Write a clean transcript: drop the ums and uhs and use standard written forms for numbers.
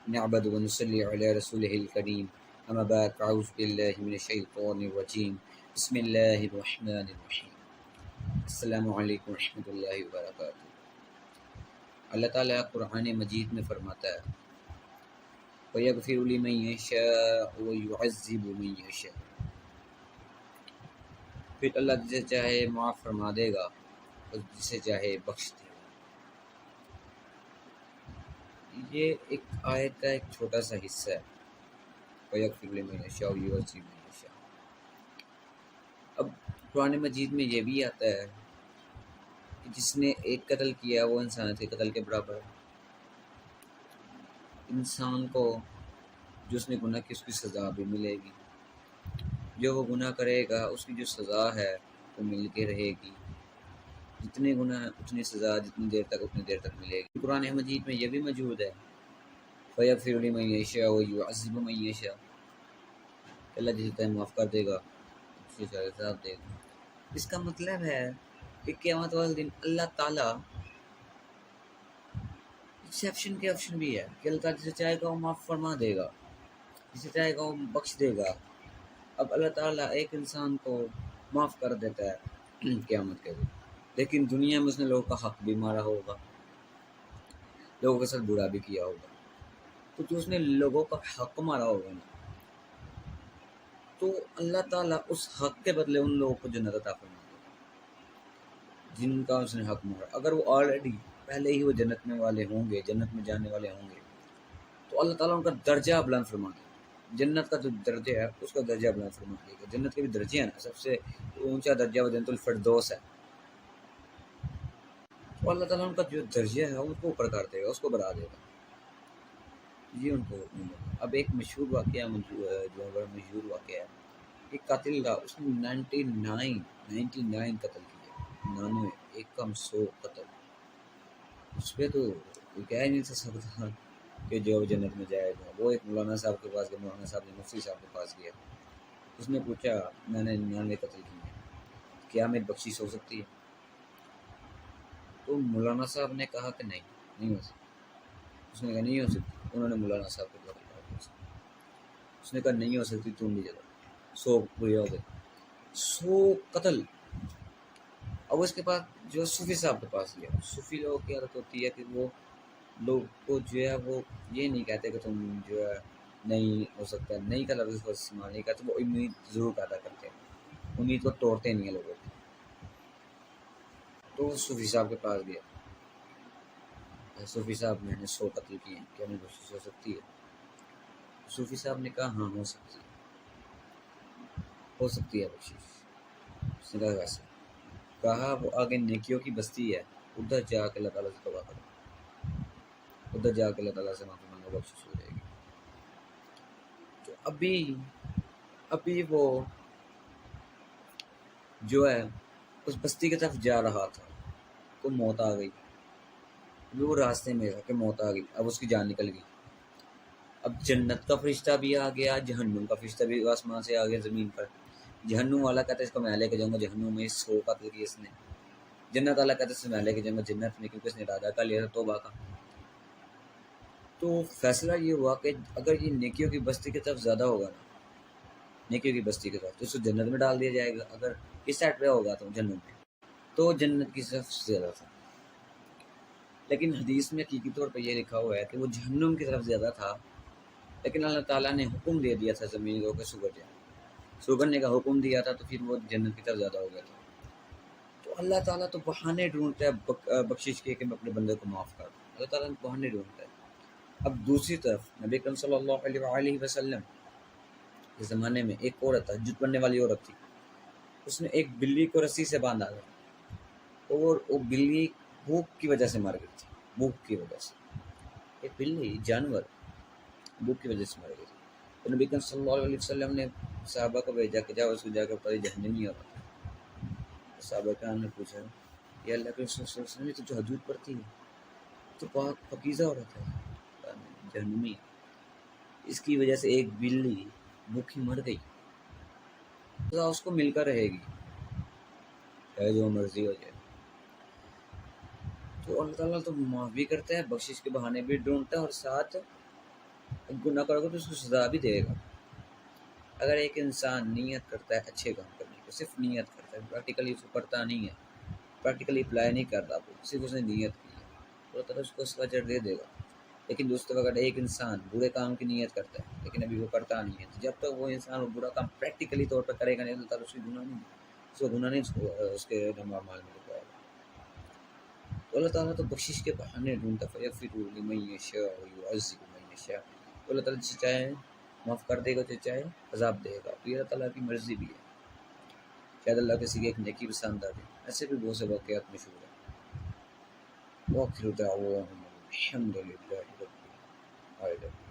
نعبد ونصلي على رسوله الكريم اما بعد فاعوذ بالله من الشيطان الرجيم بسم الله الرحمن الرحیم۔ السلام علیکم ورحمۃ اللہ وبرکاتہ۔ اللہ تعالیٰ قرآن مجید میں فرماتا ہے وَيَغْفِرُ لِمَن يَشَاءُ وَيُعَذِّبُ مَن يَشَاءُ، پھر اللہ جسے چاہے معاف فرما دے گا اور جسے چاہے بخش دے گا۔ یہ ایک آیت کا ایک چھوٹا سا حصہ ہے، وَيَغْفِرُ لِمَن يَشَاءُ وَيُعَذِّبُ مَن يَشَاءُ۔ اب قرآن مجید میں یہ بھی آتا ہے کہ جس نے ایک قتل کیا وہ انسان کے قتل کے برابر ہے۔ انسان کو جو اس نے گناہ کی اس کی سزا بھی ملے گی، جو وہ گناہ کرے گا اس کی جو سزا ہے وہ مل کے رہے گی، جتنے گناہ اتنی سزا، جتنی دیر تک اتنی دیر تک ملے گی۔ قرآن مجید میں یہ بھی موجود ہے فَيَغْفِرُ لِمَن يَشَاءُ وَيُعَذِّبُ مَن يَشَاءُ، اللہ جسے چاہے معاف کر دے گا، اسے چاہے عذاب دے گا۔ اس کا مطلب ہے کہ قیامت والے دن اللہ تعالیٰ ایکسیپشن کے آپشن بھی ہے کہ اللہ تعالیٰ جسے چاہے گا وہ معاف فرما دے گا، جسے چاہے گا وہ بخش دے گا۔ اب اللہ تعالیٰ ایک انسان کو معاف کر دیتا ہے قیامت کے دن، لیکن دنیا میں اس نے لوگوں کا حق بھی مارا ہوگا، لوگوں کے ساتھ برا بھی کیا ہوگا، تو جو اس نے لوگوں کا حق مارا ہوگا نا، تو اللہ تعالیٰ اس حق کے بدلے ان لوگوں کو جنت عطا فرما دے گا جن کا اس نے حق مارا۔ اگر وہ آلریڈی پہلے ہی وہ جنت میں والے ہوں گے، جنت میں جانے والے ہوں گے، تو اللہ تعالیٰ ان کا درجہ بلند فرما دے گا۔ جنت کا جو درجہ ہے اس کا درجہ بلند فرما دے گا۔ جنت کے بھی درجے ہیں نا، سب سے اونچا درجہ وہ جنت الفردوس ہے، تو اللہ تعالیٰ ان کا جو درجہ ہے ان کو اوپر کر دے گا، اس کو بڑھا دے گا، یہ ان کو حکم دے گا۔ اب ایک مشہور واقعہ جو بڑا مشہور واقعہ ہے، ایک قاتل تھا، اس نے 99 قتل کیے، 99 ایک کم 100 قتل۔ اس پہ تو کوئی کہہ نہیں سکتا کہ جو جنت میں جائے گا۔ وہ ایک مولانا صاحب کے پاس گیا، مولانا صاحب نے مفتی صاحب کے پاس گیا، اس نے پوچھا میں نے 99 قتل کیے ہیں، کیا میری بخشش ہو سکتی ہے؟ تو مولانا صاحب نے کہا کہ نہیں ہو سکتی۔ اس نے کہا نہیں ہو سکتی، انہوں نے مولانا صاحب کو بخشا، اس نے کہا نہیں ہو سکتی، تم بھی جگہ 100 پورے ہو گئے، 100 قتل۔ اب اس کے بعد جو صوفی صاحب کے پاس گیا، صوفی لوگوں کی عادت ہوتی ہے کہ وہ لوگ کو جو ہے وہ یہ نہیں کہتے کہ تم جو ہے نہیں ہو سکتا، نہیں کا لفظ استعمال نہیں کرتے، وہ امید ضرور پیدا کرتے ہیں، امید کو توڑتے نہیں ہیں لوگوں کی۔ تو صوفی صاحب کے پاس گیا، صوفی صاحب میں نے 100 قتل کیے ہیں، کیا میری بخشش ہو سکتی ہے؟ صوفی صاحب نے کہا ہاں ہو سکتی ہے بخشش۔ اس نے کہا ویسے، کہا وہ آگے نیکیوں کی بستی ہے، ادھر جا کے اللہ تعالیٰ سے توبہ کرو، ادھر جا کے اللہ تعالیٰ سے معافی مانگو، بخشش ہو جائے گی۔ تو ابھی وہ جو ہے اس بستی کی طرف جا رہا تھا تو موت آ گئی۔ ابھی وہ راستے میں تھا کہ موت آ گئی، اب اس کی جان نکل گئی۔ اب جنت کا فرشتہ بھی آ گیا، جہنم کا فرشتہ بھی آسمان سے آ گیا زمین پر۔ جہنم والا کہتا ہے اس کو میں لے کے جاؤں گا جہنم میں، 100 قتل کیے اس نے۔ جنت والا کہتا ہے اس کو میں لے کے جاؤں گا جنت میں، کیونکہ اس نے ارادہ کر لیا تھا توبہ کا۔ تو فیصلہ یہ ہوا کہ اگر یہ نیکیوں کی بستی کی طرف زیادہ ہوگا نا، نیکیوں کی بستی کی طرف، تو اس کو جنت میں ڈال دیا جائے گا۔ اگر اس سائڈ پہ ہوگا تو جنت میں، تو جنت کی طرف زیادہ تھا۔ لیکن حدیث میں حقیقی طور پہ یہ لکھا ہوا ہے کہ وہ جہنم کی طرف زیادہ تھا، لیکن اللہ تعالیٰ نے حکم دے دیا تھا زمین کو کہ سوگر جائے، سوگرنے کا حکم دیا تھا، تو پھر وہ جنت کی طرف زیادہ ہو گیا تھا۔ تو اللہ تعالیٰ تو بہانے ڈھونڈتا ہے بخشش کے کہ میں اپنے بندے کو معاف کر دوں، اللہ تعالیٰ بہانے ڈھونڈتا ہے۔ اب دوسری طرف نبی کریم صلی اللہ علیہ وسلم کے زمانے میں ایک عورت تہجد پڑھنے والی عورت تھی، اس نے ایک بلی کو رسی سے باندھا تھا، اور وہ بلی بھوک کی وجہ سے مر گئی تھی، بھوک کی وجہ سے، ایک بلی جانور بھوک کی وجہ سے مر گئی تھی۔ تو نبی کریم صلی اللہ علیہ وسلم نے صحابہ کو بھیجا کہ جاؤ اس کو جا کر پتہ جہنمی عورت ہے۔ صحابہ کرام نے پوچھا یا اللہ کے رسول صلی اللہ علیہ وسلم تو تہجد پڑھتی ہے، تو پاک پاکیزہ عورت ہے، جہنمی، اس کی وجہ سے ایک بلی بھوکی مر گئی، تو اس کو مل کر رہے گی، چاہے جو مرضی ہو جائے۔ تو اللہ تعالیٰ تو معاف بھی کرتا ہے، بخشش کے بہانے بھی ڈھونڈتا ہے، اور ساتھ گناہ کرو گے تو اس کو سزا بھی دے گا۔ اگر ایک انسان نیت کرتا ہے اچھے کام کرنے کو، صرف نیت کرتا ہے، پریکٹیکلی اس کو کرتا نہیں ہے، پریکٹیکلی اپلائی نہیں کرتا، صرف اس نے نیت کی ہے، تو اللہ تعالیٰ اس کو اس کا اجر دے دے گا۔ لیکن دوستو اگر ایک انسان برے کام کی نیت کرتا ہے لیکن ابھی وہ کرتا نہیں ہے، تو جب تک وہ انسان وہ برا کام پریکٹیکلی طور پر کرے گا نہیں، اللہ تعالیٰ اس کو گناہ نہیں اس کے نمبر مال میں لکھوائے گا۔ تو اللہ تعالیٰ تو بخشش کے بہانے ڈھونڈتا فیغفر لمن یشاء ویعذب من یشاء، تو اللہ تعالیٰ جسے چاہے معاف کر دے گا، جسے چاہے عذاب دے گا، تو یہ اللہ تعالیٰ کی مرضی بھی ہے، شاید اللہ کسی کی ایک نیکی پسند آ جائے۔ ایسے بھی بہت سے واقعات مشہور ہیں۔ وآخر دعواہم الحمد للہ رب العالمین۔